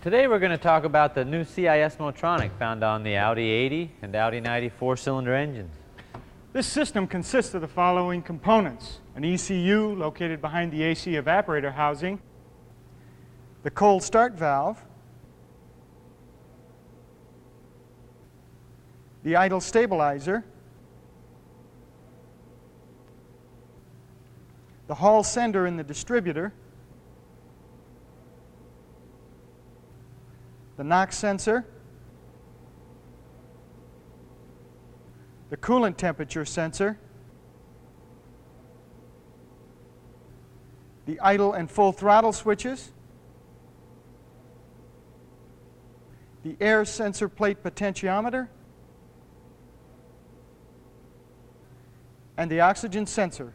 Today we're going to talk about the new CIS-Motronic found on the Audi 80 and Audi 90 four-cylinder engines. This system consists of the following components: an ECU located behind the AC evaporator housing, the cold start valve, the idle stabilizer, the Hall sender in the distributor, the NOx sensor, the coolant temperature sensor, the idle and full throttle switches, the air sensor plate potentiometer, and the oxygen sensor.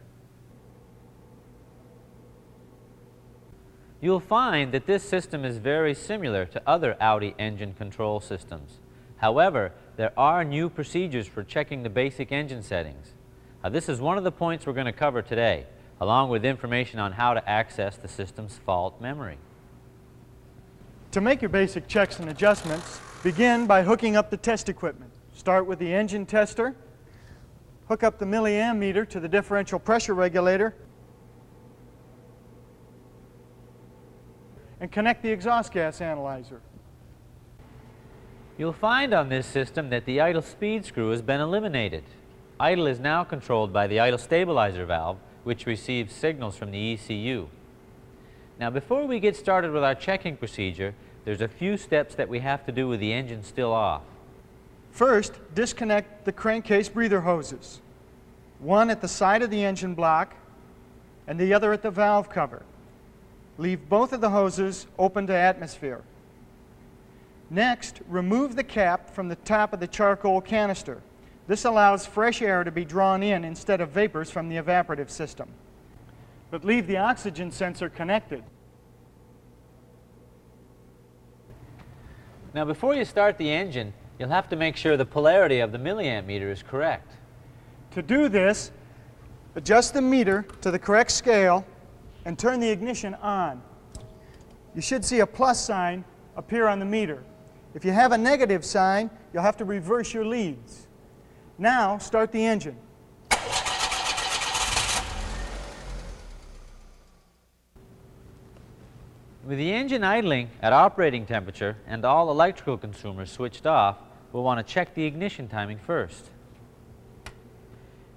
You'll find that this system is very similar to other Audi engine control systems. However, there are new procedures for checking the basic engine settings. This is one of the points we're going to cover today, along with information on how to access the system's fault memory. To make your basic checks and adjustments, begin by hooking up the test equipment. Start with the engine tester, hook up the milliamp meter to the differential pressure regulator, and connect the exhaust gas analyzer. You'll find on this system that the idle speed screw has been eliminated. Idle is now controlled by the idle stabilizer valve, which receives signals from the ECU. Now, before we get started with our checking procedure, there's a few steps that we have to do with the engine still off. First, disconnect the crankcase breather hoses, one at the side of the engine block and the other at the valve cover. Leave both of the hoses open to atmosphere. Next, remove the cap from the top of the charcoal canister. This allows fresh air to be drawn in instead of vapors from the evaporative system. But leave the oxygen sensor connected. Now, before you start the engine, you'll have to make sure the polarity of the milliamp meter is correct. To do this, adjust the meter to the correct scale and turn the ignition on. You should see a plus sign appear on the meter. If you have a negative sign, you'll have to reverse your leads. Now, start the engine. With the engine idling at operating temperature and all electrical consumers switched off, we'll want to check the ignition timing first.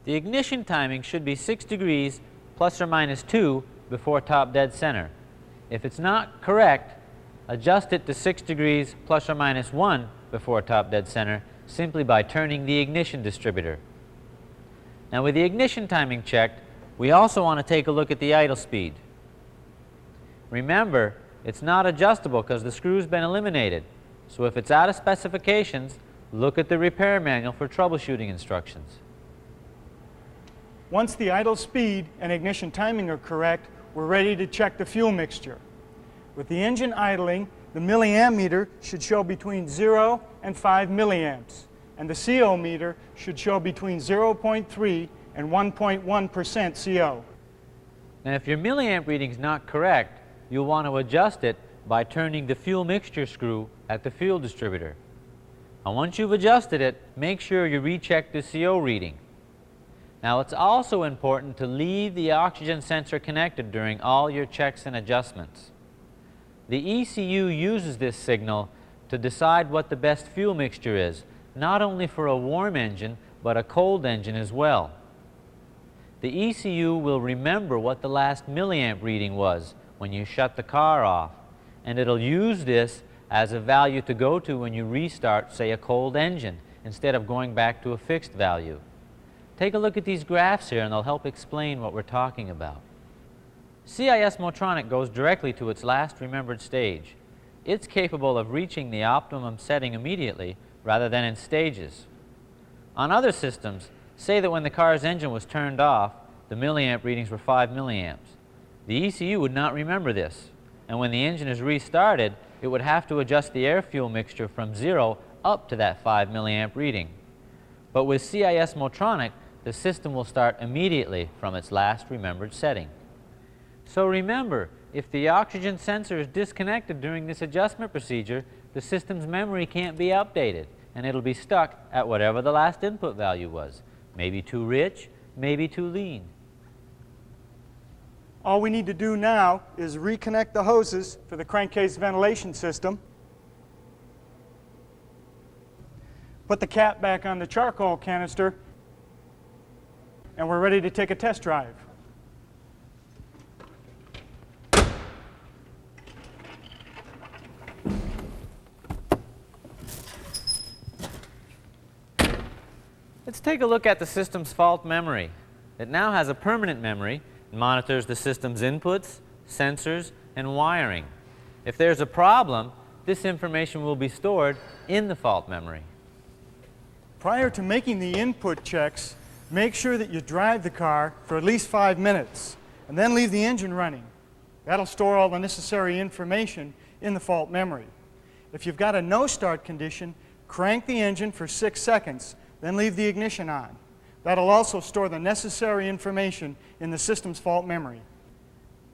The ignition timing should be 6 degrees plus or minus 2 before top dead center. If it's not correct, adjust it to 6 degrees plus or minus 1 before top dead center simply by turning the ignition distributor. Now, with the ignition timing checked, we also want to take a look at the idle speed. Remember, it's not adjustable because the screw's been eliminated. So if it's out of specifications, look at the repair manual for troubleshooting instructions. Once the idle speed and ignition timing are correct, we're ready to check the fuel mixture. With the engine idling, the milliamp meter should show between 0 and 5 milliamps, and the CO meter should show between 0.3 and 1.1% CO. Now, if your milliamp reading's not correct, you'll want to adjust it by turning the fuel mixture screw at the fuel distributor. And once you've adjusted it, make sure you recheck the CO reading. Now, it's also important to leave the oxygen sensor connected during all your checks and adjustments. The ECU uses this signal to decide what the best fuel mixture is, not only for a warm engine, but a cold engine as well. The ECU will remember what the last milliamp reading was when you shut the car off, and it'll use this as a value to go to when you restart, say, a cold engine, instead of going back to a fixed value. Take a look at these graphs here and they'll help explain what we're talking about. CIS-Motronic goes directly to its last remembered stage. It's capable of reaching the optimum setting immediately rather than in stages. On other systems, say that when the car's engine was turned off, the milliamp readings were 5 milliamps. The ECU would not remember this, and when the engine is restarted, it would have to adjust the air-fuel mixture from 0 up to that 5 milliamp reading. But with CIS-Motronic, the system will start immediately from its last remembered setting. So remember, if the oxygen sensor is disconnected during this adjustment procedure, the system's memory can't be updated, and it'll be stuck at whatever the last input value was. Maybe too rich, maybe too lean. All we need to do now is reconnect the hoses for the crankcase ventilation system, put the cap back on the charcoal canister, and we're ready to take a test drive. Let's take a look at the system's fault memory. It now has a permanent memory. It monitors the system's inputs, sensors, and wiring. If there's a problem, this information will be stored in the fault memory. Prior to making the input checks, make sure that you drive the car for at least 5 minutes, and then leave the engine running. That'll store all the necessary information in the fault memory. If you've got a no-start condition, crank the engine for 6 seconds, then leave the ignition on. That'll also store the necessary information in the system's fault memory.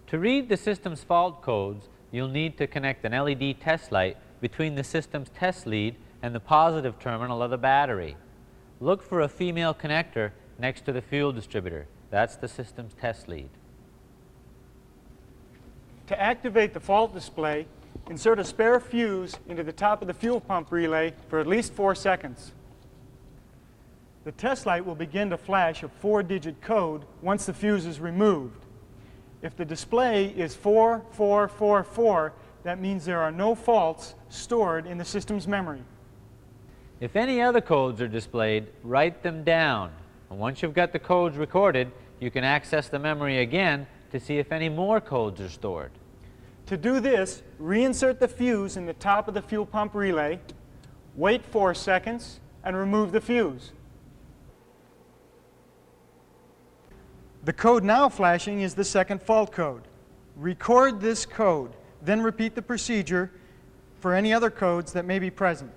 To read the system's fault codes, you'll need to connect an LED test light between the system's test lead and the positive terminal of the battery. Look for a female connector next to the fuel distributor. That's the system's test lead. To activate the fault display, insert a spare fuse into the top of the fuel pump relay for at least 4 seconds. The test light will begin to flash a 4-digit code once the fuse is removed. If the display is 4444, that means there are no faults stored in the system's memory. If any other codes are displayed, write them down. And once you've got the codes recorded, you can access the memory again to see if any more codes are stored. To do this, reinsert the fuse in the top of the fuel pump relay, wait 4 seconds, and remove the fuse. The code now flashing is the second fault code. Record this code, then repeat the procedure for any other codes that may be present.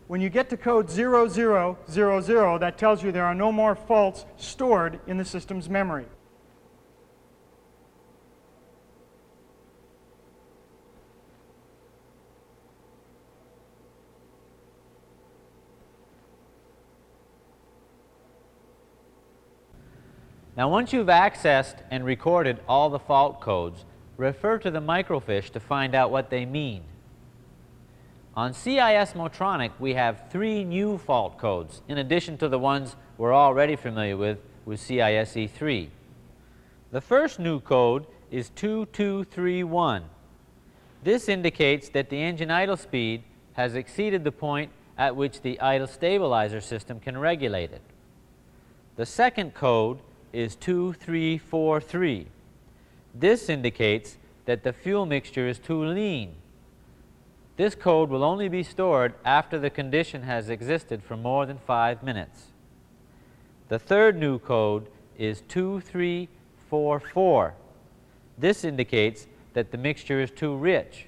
When you get to code 0000, that tells you there are no more faults stored in the system's memory. Now, once you've accessed and recorded all the fault codes, refer to the microfiche to find out what they mean. On CIS-Motronic, we have 3 new fault codes, in addition to the ones we're already familiar with CIS-E3. The first new code is 2231. This indicates that the engine idle speed has exceeded the point at which the idle stabilizer system can regulate it. The second code is 2343. This indicates that the fuel mixture is too lean. This code will only be stored after the condition has existed for more than 5 minutes. The third new code is 2344. This indicates that the mixture is too rich.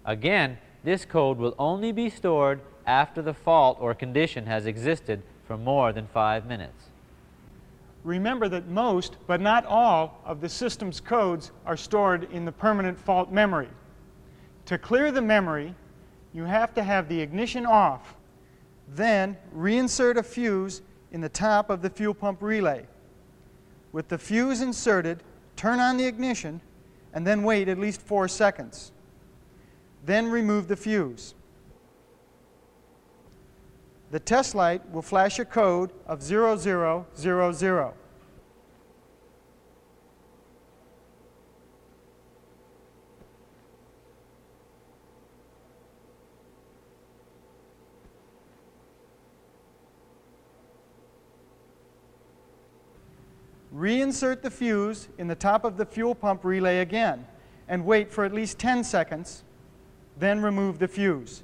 Again, this code will only be stored after the fault or condition has existed for more than 5 minutes. Remember that most, but not all, of the system's codes are stored in the permanent fault memory. To clear the memory, you have to have the ignition off. Then, reinsert a fuse in the top of the fuel pump relay. With the fuse inserted, turn on the ignition, and then wait at least 4 seconds. Then remove the fuse. The test light will flash a code of 0000. Reinsert the fuse in the top of the fuel pump relay again and wait for at least 10 seconds, then remove the fuse.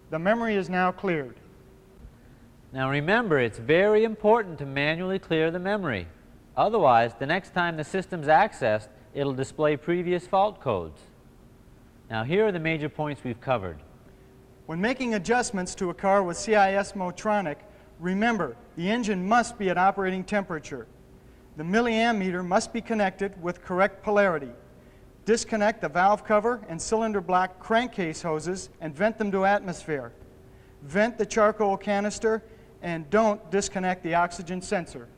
The memory is now cleared. Now remember, it's very important to manually clear the memory. Otherwise, the next time the system's accessed, it'll display previous fault codes. Now here are the major points we've covered. When making adjustments to a car with CIS-Motronic, Remember, the engine must be at operating temperature. The milliamp meter must be connected with correct polarity. Disconnect the valve cover and cylinder block crankcase hoses and vent them to atmosphere. Vent the charcoal canister and don't disconnect the oxygen sensor.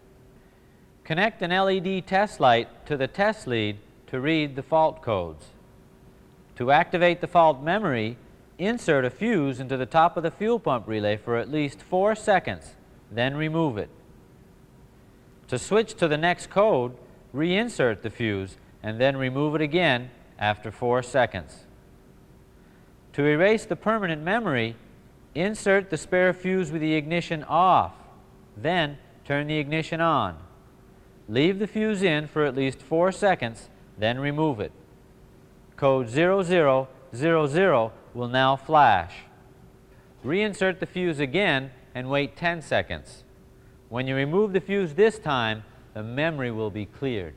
Connect an LED test light to the test lead to read the fault codes. To activate the fault memory, insert a fuse into the top of the fuel pump relay for at least 4 seconds, then remove it. To switch to the next code, reinsert the fuse and then remove it again after 4 seconds. To erase the permanent memory, insert the spare fuse with the ignition off, then turn the ignition on. Leave the fuse in for at least 4 seconds, then remove it. Code 0000 will now flash. Reinsert the fuse again and wait 10 seconds. When you remove the fuse this time, the memory will be cleared.